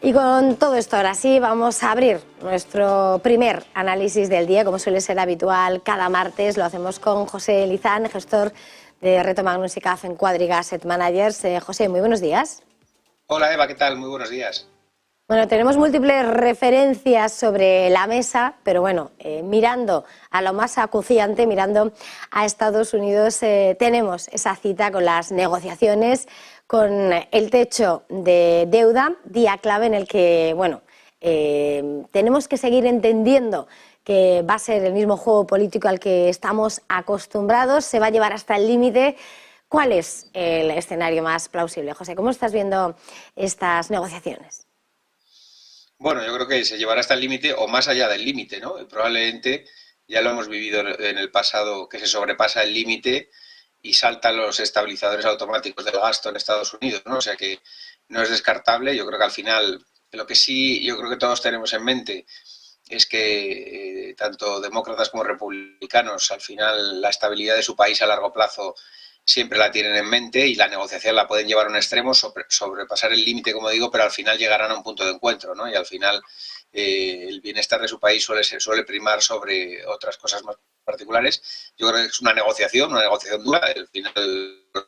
Y con todo esto, ahora sí, vamos a abrir nuestro primer análisis del día, como suele ser habitual cada martes. Lo hacemos con José Lizán, gestor de Reto Magnus y CAF en Quadriga Asset Managers. José, muy buenos días. Hola Eva, ¿qué tal? Muy buenos días. Bueno, tenemos múltiples referencias sobre la mesa, pero bueno, mirando a lo más acuciante, mirando a Estados Unidos, tenemos esa cita con las negociaciones, con el techo de deuda, día clave en el que, bueno, tenemos que seguir entendiendo que va a ser el mismo juego político al que estamos acostumbrados, se va a llevar hasta el límite. ¿Cuál es el escenario más plausible, José? ¿Cómo estás viendo estas negociaciones? Bueno, yo creo que se llevará hasta el límite o más allá del límite, ¿no? Y probablemente ya lo hemos vivido en el pasado, que se sobrepasa el límite y saltan los estabilizadores automáticos del gasto en Estados Unidos, ¿no? O sea que no es descartable. Yo creo que al final, lo que sí yo creo que todos tenemos en mente es que tanto demócratas como republicanos, al final la estabilidad de su país a largo plazo siempre la tienen en mente y la negociación la pueden llevar a un extremo, sobrepasar el límite, como digo, pero al final llegarán a un punto de encuentro, ¿no? Y al final el bienestar de su país suele primar sobre otras cosas más particulares. Yo creo que es una negociación dura. Al final los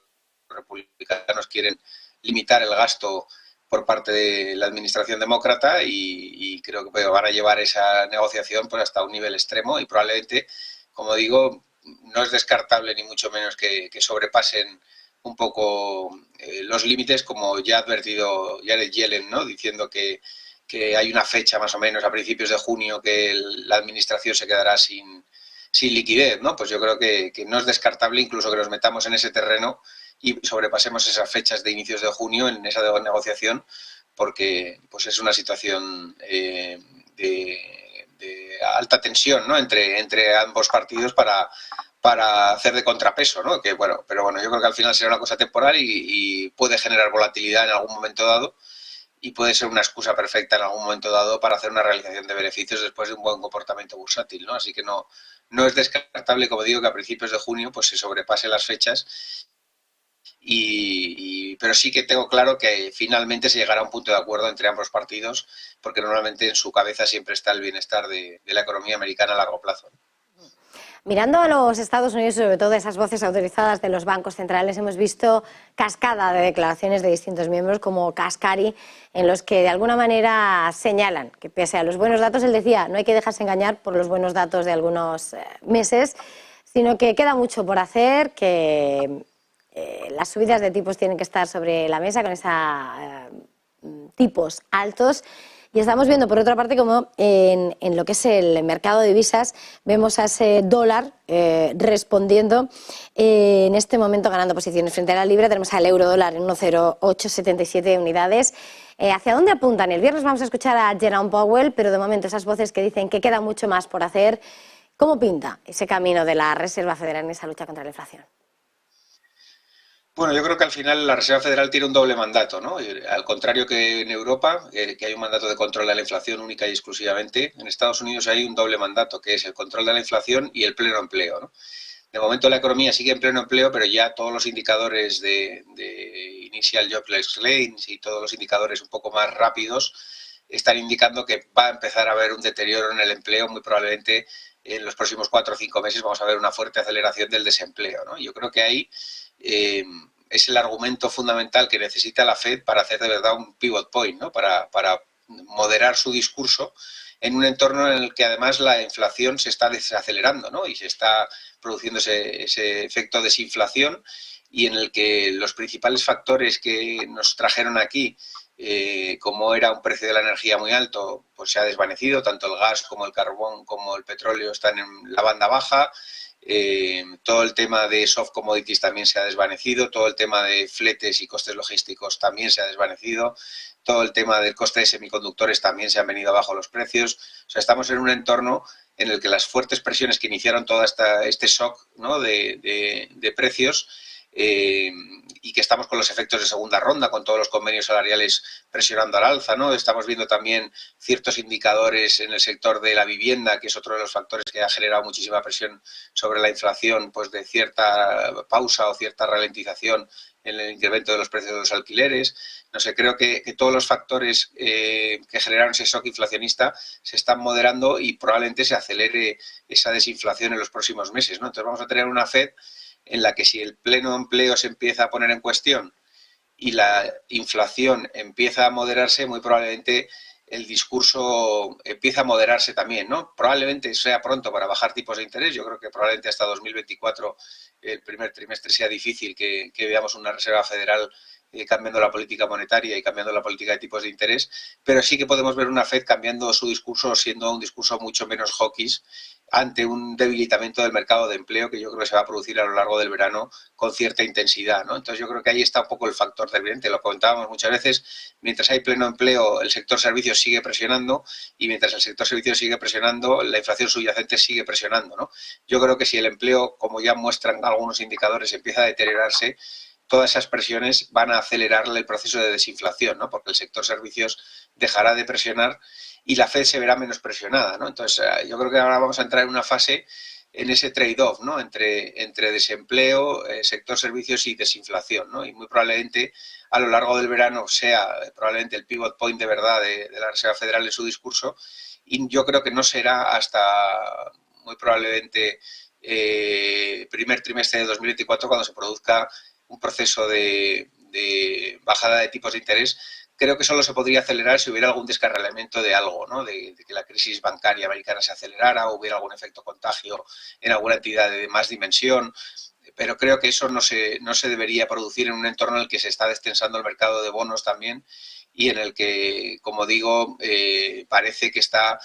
republicanos quieren limitar el gasto por parte de la administración demócrata y creo que van a llevar esa negociación pues hasta un nivel extremo y probablemente, como digo, no es descartable ni mucho menos que sobrepasen un poco los límites, como ya ha advertido Janet Yellen, ¿no? Diciendo que hay una fecha más o menos a principios de junio que la administración se quedará sin liquidez, ¿no? Pues yo creo que no es descartable incluso que nos metamos en ese terreno y sobrepasemos esas fechas de inicios de junio en esa negociación, porque pues es una situación de alta tensión, ¿no? entre ambos partidos para hacer de contrapeso, ¿no? Que bueno, pero bueno, yo creo que al final será una cosa temporal y puede generar volatilidad en algún momento dado y puede ser una excusa perfecta en algún momento dado para hacer una realización de beneficios después de un buen comportamiento bursátil, ¿no? Así que no es descartable, como digo, que a principios de junio pues se sobrepasen las fechas pero sí que tengo claro que finalmente se llegará a un punto de acuerdo entre ambos partidos, porque normalmente en su cabeza siempre está el bienestar de la economía americana a largo plazo. Mirando a los Estados Unidos, sobre todo esas voces autorizadas de los bancos centrales, hemos visto cascada de declaraciones de distintos miembros, como Kaspari, en los que de alguna manera señalan que pese a los buenos datos, él decía, no hay que dejarse engañar por los buenos datos de algunos meses, sino que queda mucho por hacer, que las subidas de tipos tienen que estar sobre la mesa con tipos altos. Y estamos viendo, por otra parte, como en lo que es el mercado de divisas, vemos a ese dólar respondiendo, en este momento ganando posiciones frente a la libra. Tenemos al euro dólar en 1,0877 unidades. ¿Hacia dónde apuntan? El viernes vamos a escuchar a Jerome Powell, pero de momento esas voces que dicen que queda mucho más por hacer. ¿Cómo pinta ese camino de la Reserva Federal en esa lucha contra la inflación? Bueno, yo creo que al final la Reserva Federal tiene un doble mandato, ¿no? Al contrario que en Europa, que hay un mandato de control de la inflación única y exclusivamente, en Estados Unidos hay un doble mandato, que es el control de la inflación y el pleno empleo, ¿no? De momento la economía sigue en pleno empleo, pero ya todos los indicadores de Initial Jobless Claims y todos los indicadores un poco más rápidos están indicando que va a empezar a haber un deterioro en el empleo. Muy probablemente en los próximos 4 o 5 meses vamos a ver una fuerte aceleración del desempleo, ¿no? Yo creo que ahí es el argumento fundamental que necesita la Fed para hacer de verdad un pivot point, ¿no? Para moderar su discurso en un entorno en el que además la inflación se está desacelerando, ¿no? Y se está produciendo ese efecto desinflación y en el que los principales factores que nos trajeron aquí, como era un precio de la energía muy alto, pues se ha desvanecido. Tanto el gas como el carbón como el petróleo están en la banda baja. Todo el tema de soft commodities también se ha desvanecido, todo el tema de fletes y costes logísticos también se ha desvanecido, todo el tema del coste de semiconductores también se han venido abajo los precios. O sea, estamos en un entorno en el que las fuertes presiones que iniciaron todo este shock, ¿no? de precios y que estamos con los efectos de segunda ronda, con todos los convenios salariales presionando al alza, ¿no? Estamos viendo también ciertos indicadores en el sector de la vivienda, que es otro de los factores que ha generado muchísima presión sobre la inflación, pues de cierta pausa o cierta ralentización en el incremento de los precios de los alquileres. No sé, creo que todos los factores que generaron ese shock inflacionista se están moderando y probablemente se acelere esa desinflación en los próximos meses, ¿no? Entonces vamos a tener una Fed en la que si el pleno empleo se empieza a poner en cuestión y la inflación empieza a moderarse, muy probablemente el discurso empieza a moderarse también, ¿no? Probablemente sea pronto para bajar tipos de interés. Yo creo que probablemente hasta 2024, el primer trimestre, sea difícil que veamos una Reserva Federal cambiando la política monetaria y cambiando la política de tipos de interés, pero sí que podemos ver una Fed cambiando su discurso, siendo un discurso mucho menos hawkish ante un debilitamiento del mercado de empleo que yo creo que se va a producir a lo largo del verano con cierta intensidad, ¿no? Entonces yo creo que ahí está un poco el factor determinante. Lo comentábamos muchas veces, mientras hay pleno empleo, el sector servicios sigue presionando y mientras el sector servicios sigue presionando, la inflación subyacente sigue presionando, ¿no? Yo creo que si el empleo, como ya muestran algunos indicadores, empieza a deteriorarse, todas esas presiones van a acelerar el proceso de desinflación, ¿no? Porque el sector servicios dejará de presionar y la Fed se verá menos presionada, ¿no? Entonces, yo creo que ahora vamos a entrar en una fase en ese trade-off, ¿no? Entre desempleo, sector servicios y desinflación, ¿no? Y muy probablemente a lo largo del verano sea probablemente el pivot point de verdad de la Reserva Federal en su discurso, y yo creo que no será hasta muy probablemente primer trimestre de 2024 cuando se produzca un proceso de bajada de tipos de interés. Creo que solo se podría acelerar si hubiera algún descarrilamiento de algo, ¿no? De que la crisis bancaria americana se acelerara o hubiera algún efecto contagio en alguna entidad de más dimensión, pero creo que eso no se debería producir en un entorno en el que se está destensando el mercado de bonos también y en el que, como digo, parece que está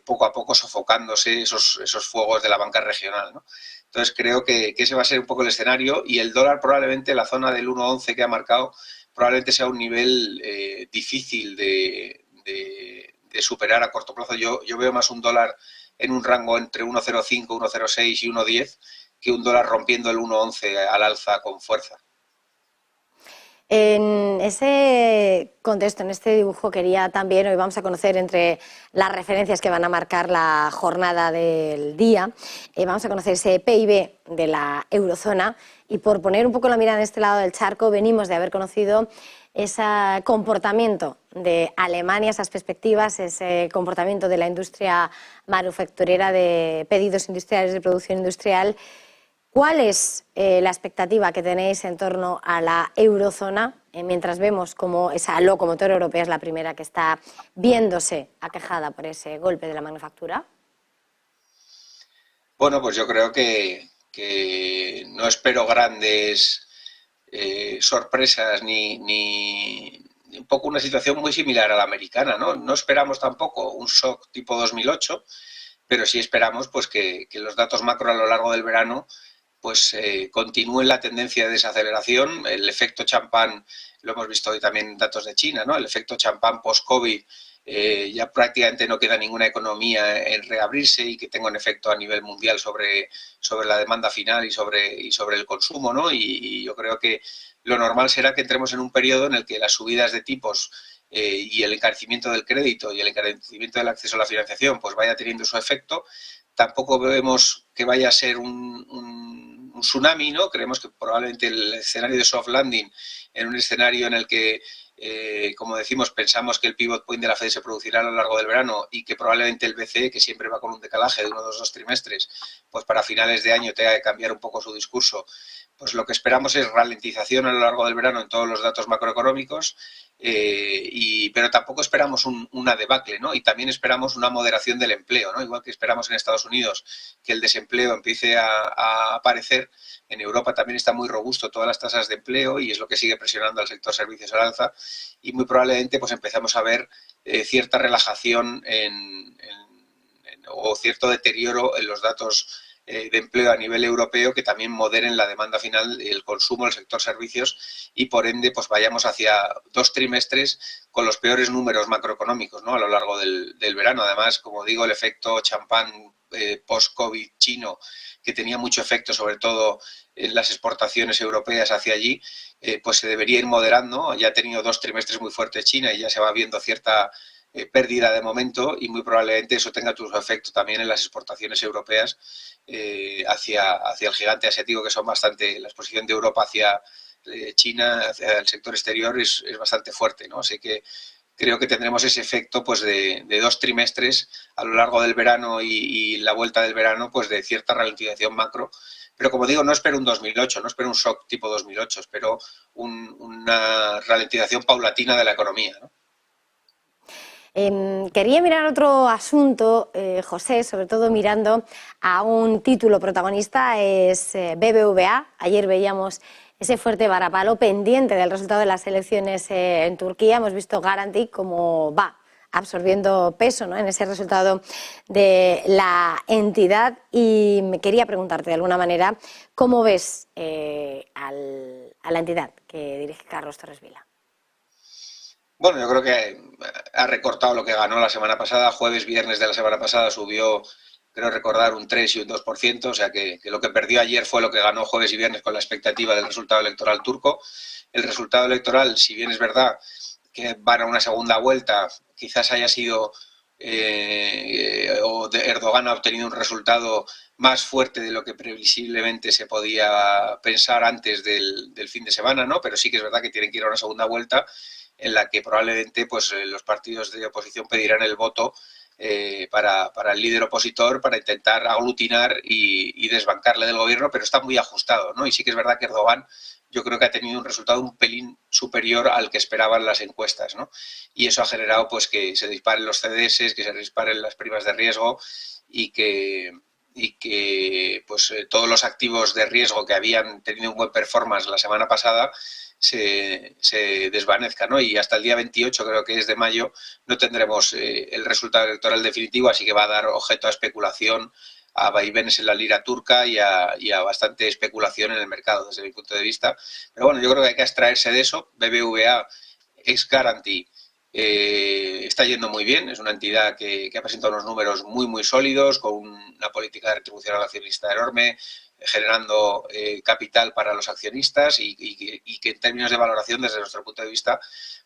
poco a poco sofocándose esos fuegos de la banca regional, ¿no? Entonces creo que ese va a ser un poco el escenario y el dólar probablemente, la zona del 1,11 que ha marcado, probablemente sea un nivel difícil de superar a corto plazo. Yo veo más un dólar en un rango entre 1,05, 1,06 y 1,10 que un dólar rompiendo el 1,11 al alza con fuerza. En ese contexto, en este dibujo, quería también, hoy vamos a conocer entre las referencias que van a marcar la jornada del día, vamos a conocer ese PIB de la eurozona y por poner un poco la mirada en este lado del charco, venimos de haber conocido ese comportamiento de Alemania, esas perspectivas, ese comportamiento de la industria manufacturera, de pedidos industriales, de producción industrial. ¿Cuál es la expectativa que tenéis en torno a la eurozona mientras vemos cómo esa locomotora europea es la primera que está viéndose aquejada por ese golpe de la manufactura? Bueno, pues yo creo que no espero grandes sorpresas ni un poco una situación muy similar a la americana, ¿no? No esperamos tampoco un shock tipo 2008, pero sí esperamos pues que los datos macro a lo largo del verano pues continúen la tendencia de desaceleración. El efecto champán, lo hemos visto hoy también en datos de China, ¿no? El efecto champán post-COVID, ya prácticamente no queda ninguna economía en reabrirse y que tenga un efecto a nivel mundial sobre la demanda final y sobre el consumo, ¿no? Y yo creo que lo normal será que entremos en un periodo en el que las subidas de tipos y el encarecimiento del crédito y el encarecimiento del acceso a la financiación pues vaya teniendo su efecto. Tampoco vemos que vaya a ser un tsunami, ¿no? Creemos que probablemente el escenario de soft landing, en un escenario en el que, como decimos, pensamos que el pivot point de la Fed se producirá a lo largo del verano y que probablemente el BCE, que siempre va con un decalaje de 1 o 2 trimestres, pues para finales de año tenga que cambiar un poco su discurso. Pues lo que esperamos es ralentización a lo largo del verano en todos los datos macroeconómicos, pero tampoco esperamos una debacle, ¿no? Y también esperamos una moderación del empleo, ¿no? Igual que esperamos en Estados Unidos que el desempleo empiece a aparecer, en Europa también está muy robusto todas las tasas de empleo y es lo que sigue presionando al sector servicios al alza y muy probablemente pues empezamos a ver cierta relajación o cierto deterioro en los datos de empleo a nivel europeo que también moderen la demanda final, el consumo del sector servicios y por ende pues vayamos hacia 2 trimestres con los peores números macroeconómicos, ¿no? A lo largo del verano. Además, como digo, el efecto champán post-COVID chino, que tenía mucho efecto sobre todo en las exportaciones europeas hacia allí, pues se debería ir moderando. Ya ha tenido 2 trimestres muy fuertes China y ya se va viendo cierta pérdida de momento, y muy probablemente eso tenga su efecto también en las exportaciones europeas hacia el gigante asiático, que son bastante, la exposición de Europa hacia China, hacia el sector exterior es bastante fuerte, ¿no? Así que creo que tendremos ese efecto pues de 2 trimestres a lo largo del verano y la vuelta del verano, pues de cierta ralentización macro. Pero como digo, no espero un 2008, no espero un shock tipo 2008, espero una ralentización paulatina de la economía, ¿no? Quería mirar otro asunto, José, sobre todo mirando a un título protagonista, es BBVA. Ayer veíamos ese fuerte varapalo pendiente del resultado de las elecciones en Turquía. Hemos visto Garanti cómo va absorbiendo peso, ¿no?, en ese resultado de la entidad, y me quería preguntarte de alguna manera cómo ves a la entidad que dirige Carlos Torres Vila. Bueno, yo creo que ha recortado lo que ganó la semana pasada. Jueves, viernes de la semana pasada subió, creo recordar, un 3 y un 2%, o sea que lo que perdió ayer fue lo que ganó jueves y viernes con la expectativa del resultado electoral turco. El resultado electoral, si bien es verdad que van a una segunda vuelta, quizás haya sido Erdogan ha obtenido un resultado más fuerte de lo que previsiblemente se podía pensar antes del fin de semana, ¿no? Pero sí que es verdad que tienen que ir a una segunda vuelta en la que probablemente pues los partidos de oposición pedirán el voto para el líder opositor, para intentar aglutinar y desbancarle del gobierno, pero está muy ajustado, ¿no? Y sí que es verdad que Erdogan, yo creo que ha tenido un resultado un pelín superior al que esperaban las encuestas, ¿no? Y eso ha generado pues que se disparen los CDS, que se disparen las primas de riesgo y que pues todos los activos de riesgo que habían tenido un buen performance la semana pasada se desvanezca, ¿no? Y hasta el día 28, creo que es de mayo, no tendremos el resultado electoral definitivo, así que va a dar objeto a especulación, a vaivenes en la lira turca y a bastante especulación en el mercado, desde mi punto de vista. Pero bueno, yo creo que hay que abstraerse de eso. BBVA, ex Garanti, está yendo muy bien. Es una entidad que ha presentado unos números muy, muy sólidos, con una política de retribución al accionista enorme, generando capital para los accionistas y que en términos de valoración, desde nuestro punto de vista,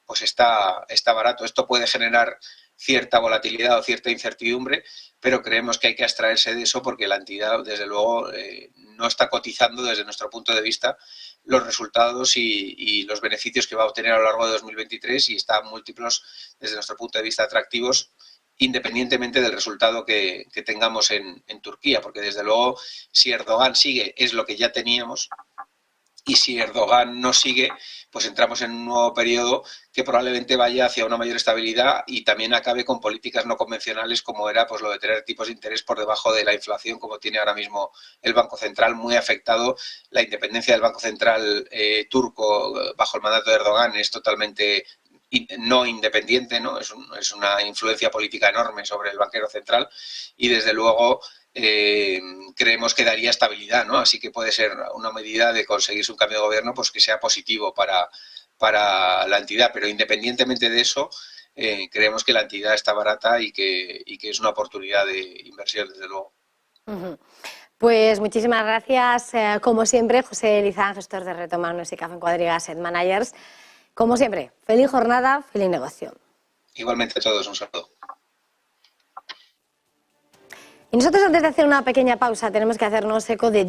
pues está barato. Esto puede generar cierta volatilidad o cierta incertidumbre, pero creemos que hay que abstraerse de eso porque la entidad, desde luego, no está cotizando desde nuestro punto de vista los resultados y los beneficios que va a obtener a lo largo de 2023, y está a múltiplos, desde nuestro punto de vista, atractivos, independientemente del resultado que tengamos en Turquía, porque desde luego si Erdogan sigue es lo que ya teníamos, y si Erdogan no sigue, pues entramos en un nuevo periodo que probablemente vaya hacia una mayor estabilidad y también acabe con políticas no convencionales, como era pues lo de tener tipos de interés por debajo de la inflación, como tiene ahora mismo el Banco Central, muy afectado. La independencia del Banco Central turco bajo el mandato de Erdogan es totalmente no independiente, ¿no? Es una influencia política enorme sobre el banquero central, y desde luego creemos que daría estabilidad, ¿no? Así que puede ser una medida de conseguirse un cambio de gobierno pues que sea positivo para la entidad, pero independientemente de eso, creemos que la entidad está barata y que es una oportunidad de inversión, desde luego. Pues muchísimas gracias, como siempre, José Lizán, gestor de Reto Magnus y Café Cuadriga Asset Managers. Como siempre, feliz jornada, feliz negocio. Igualmente a todos, un saludo. Y nosotros, antes de hacer una pequeña pausa, tenemos que hacernos eco de